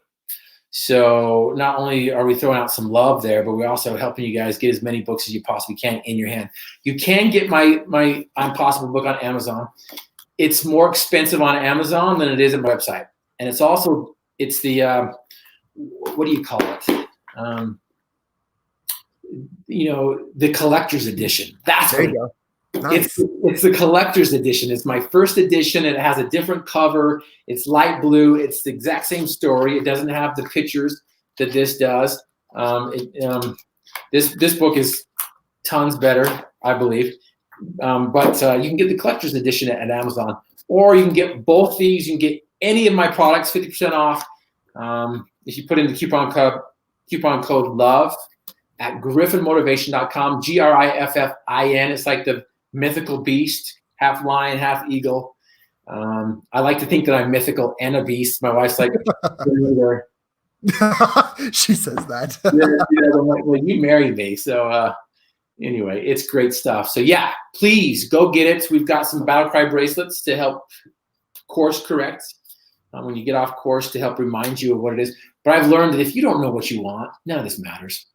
So not only are we throwing out some love there, but we're also helping you guys get as many books as you possibly can in your hand. You can get my Impossible book on Amazon. It's more expensive on Amazon than it is on my website. And it's the, what do you call it? The collector's edition. That's there you go. Nice. It's the collector's edition. It's my first edition. It has a different cover. It's light blue. It's the exact same story. It doesn't have the pictures that this does. This book is tons better, I believe. But you can get the collector's edition at Amazon, or you can get both these. You can get any of my products 50% off if you put in the coupon code LOVE at griffinmotivation.com. GRIFFIN. It's like the mythical beast, half lion, half eagle. I like to think that I'm mythical and a beast. My wife's like, she says that. I'm like, well, you married me. So anyway, it's great stuff. So yeah, please go get it. We've got some battle cry bracelets to help course correct when you get off course, to help remind you of what it is. But I've learned that if you don't know what you want, none of this matters.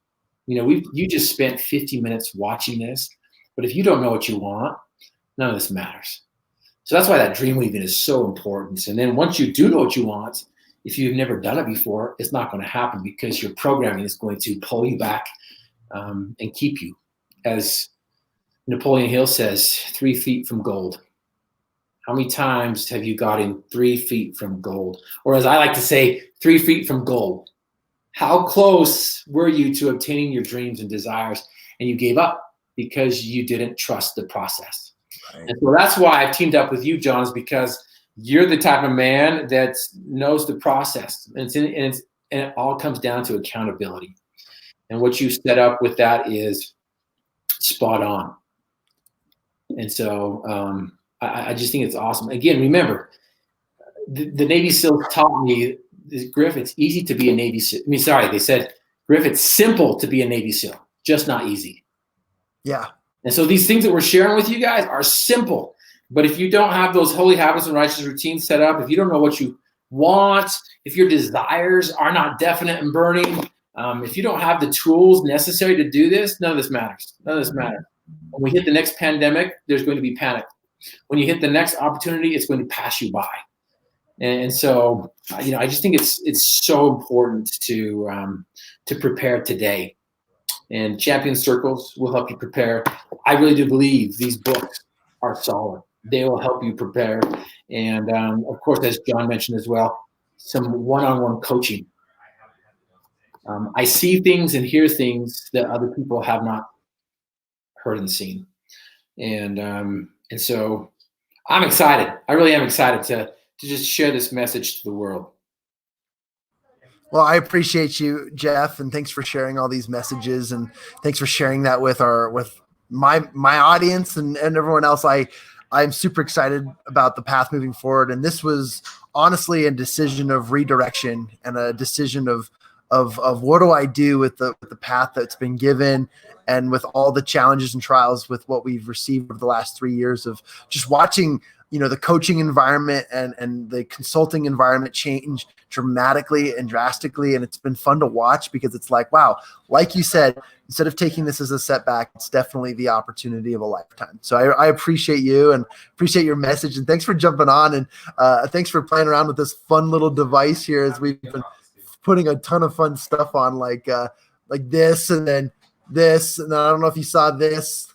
You just spent 50 minutes watching this, but if you don't know what you want, none of this matters. So that's why that dream weaving is so important. And then once you do know what you want, if you've never done it before, it's not going to happen because your programming is going to pull you back and keep you, as Napoleon Hill says, 3 feet from gold. How many times have you gotten 3 feet from gold? Or as I like to say, 3 feet from gold. How close were you to obtaining your dreams and desires, and you gave up because you didn't trust the process? Right. And so that's why I've teamed up with you, Jon, is because you're the type of man that knows the process. And it all comes down to accountability. And what you set up with that is spot on. And so I just think it's awesome. Again, remember, the Navy SEALs taught me, Griff, it's easy to be a Navy SEAL. They said, Griff, it's simple to be a Navy SEAL, just not easy. Yeah. And so these things that we're sharing with you guys are simple. But if you don't have those holy habits and righteous routines set up, if you don't know what you want, if your desires are not definite and burning, if you don't have the tools necessary to do this, none of this matters. None of this matters. When we hit the next pandemic, there's going to be panic. When you hit the next opportunity, it's going to pass you by. And so, I just think it's so important to prepare today. And Champion Circles will help you prepare. I really do believe these books are solid. They will help you prepare. And of course, as Jon mentioned as well, some one-on-one coaching. I see things and hear things that other people have not heard and seen. And so I'm excited. I really am excited to just share this message to the world. Well, I appreciate you, Jeff, and thanks for sharing all these messages, and thanks for sharing that with my audience and everyone else. I'm super excited about the path moving forward, and this was honestly a decision of redirection and a decision of what do I do with the path that's been given, and with all the challenges and trials with what we've received over the last 3 years of just watching, the coaching environment and the consulting environment change dramatically and drastically. And it's been fun to watch because it's like, wow, like you said, instead of taking this as a setback, it's definitely the opportunity of a lifetime. So I appreciate you and appreciate your message. And thanks for jumping on. And thanks for playing around with this fun little device here as we've been putting a ton of fun stuff on, like this and then this. And I don't know if you saw this.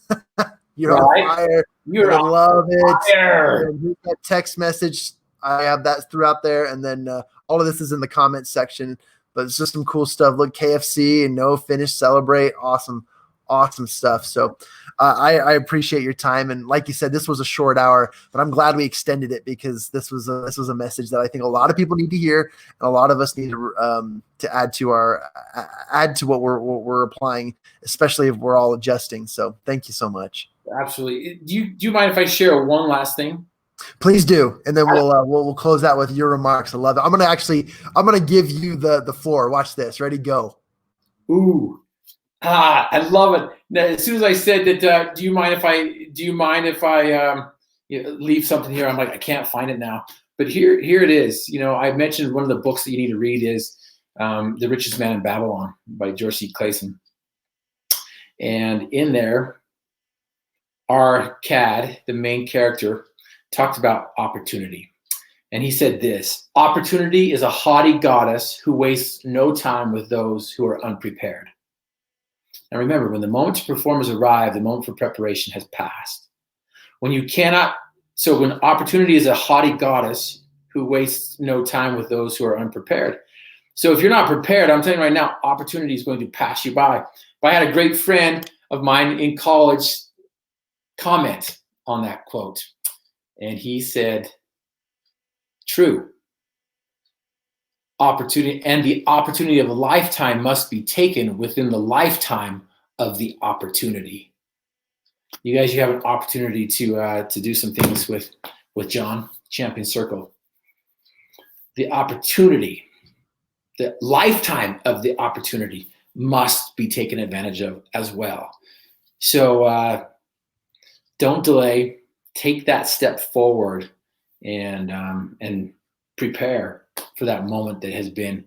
You're right. On fire. I love it. And here's that text message. I have that throughout there. And then all of this is in the comment section. But it's just some cool stuff. Look, KFC and no finish, celebrate. Awesome stuff. So I appreciate your time. And like you said, this was a short hour, but I'm glad we extended it because this was a message that I think a lot of people need to hear, and a lot of us need to add to what we're applying, especially if we're all adjusting. So thank you so much. Absolutely. Do you mind if I share one last thing? Please do, and then we'll close out with your remarks. I love it. I'm gonna give you the floor. Watch this. Ready? Go. Ooh. I love it. Now, as soon as I said that, do you mind if I leave something here? I'm like, I can't find it now. But here it is. I mentioned one of the books that you need to read is The Richest Man in Babylon by George C. Clason. And in there, our CAD, the main character, talked about opportunity. And he said this: opportunity is a haughty goddess who wastes no time with those who are unprepared. Now remember, when the moment to perform has arrived, the moment for preparation has passed. When opportunity is a haughty goddess who wastes no time with those who are unprepared. So if you're not prepared, I'm telling you right now, opportunity is going to pass you by. But I had a great friend of mine in college comment on that quote. And he said, true. Opportunity, and the opportunity of a lifetime must be taken within the lifetime of the opportunity. You guys, you have an opportunity to do some things with Jon, Champion Circle. The opportunity, the lifetime of the opportunity must be taken advantage of as well. So don't delay. Take that step forward and prepare for that moment that has been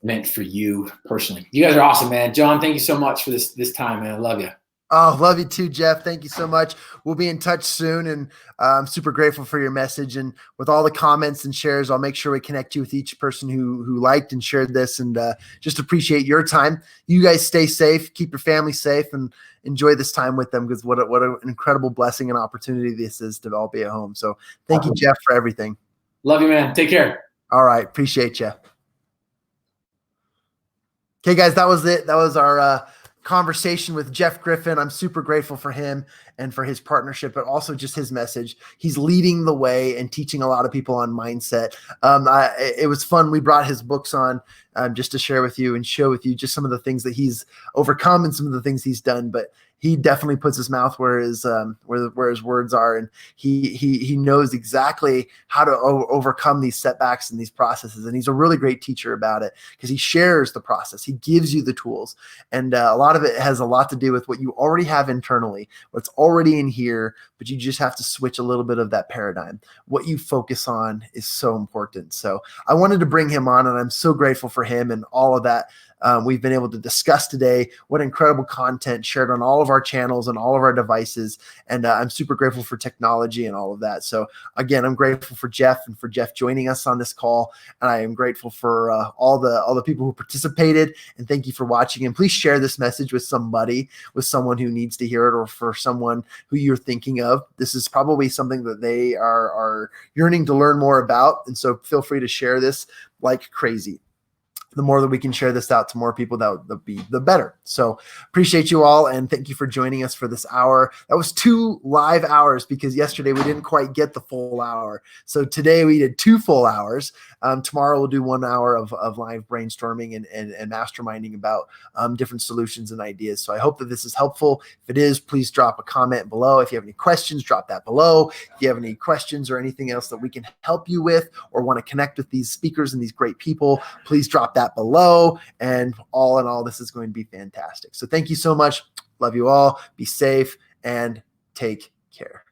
meant for you personally. You guys are awesome, man. Jon, thank you so much for this time, man. I love you. Oh, love you too, Jeff. Thank you so much. We'll be in touch soon, and I'm super grateful for your message. And with all the comments and shares, I'll make sure we connect you with each person who liked and shared this, and just appreciate your time. You guys stay safe, keep your family safe, and enjoy this time with them, because what an incredible blessing and opportunity this is to all be at home. So thank you, Jeff, for everything. Love you, man. Take care. All right. Appreciate you. Okay, guys, that was it. That was our conversation with Jeff Griffin. I'm super grateful for him and for his partnership, but also just his message. He's leading the way and teaching a lot of people on mindset. It was fun. We brought his books on just to share with you and show with you just some of the things that he's overcome and some of the things he's done. But he definitely puts his mouth where his words are, and he knows exactly how to overcome these setbacks and these processes. And he's a really great teacher about it, because he shares the process. He gives you the tools, and a lot of it has a lot to do with what you already have internally, what's already in here, but you just have to switch a little bit of that paradigm. What you focus on is so important. So I wanted to bring him on, and I'm so grateful for him and all of that. We've been able to discuss today. What incredible content shared on all of our channels and all of our devices. And I'm super grateful for technology and all of that. So again, I'm grateful for Jeff and for Jeff joining us on this call. And I am grateful for all the people who participated. And thank you for watching. And please share this message with somebody, with someone who needs to hear it, or for someone who you're thinking of. This is probably something that they are yearning to learn more about. And so feel free to share this like crazy. The more that we can share this out to more people, that would be the better. So appreciate you all, and thank you for joining us for this hour. That was 2 live hours, because yesterday we didn't quite get the full hour. So today we did 2 full hours. Tomorrow we'll do 1 hour of live brainstorming and masterminding about different solutions and ideas. So I hope that this is helpful. If it is, please drop a comment below. If you have any questions, drop that below. If you have any questions or anything else that we can help you with, or want to connect with these speakers and these great people, please drop that below. And all in all, this is going to be fantastic. So thank you so much. Love you all. Be safe and take care.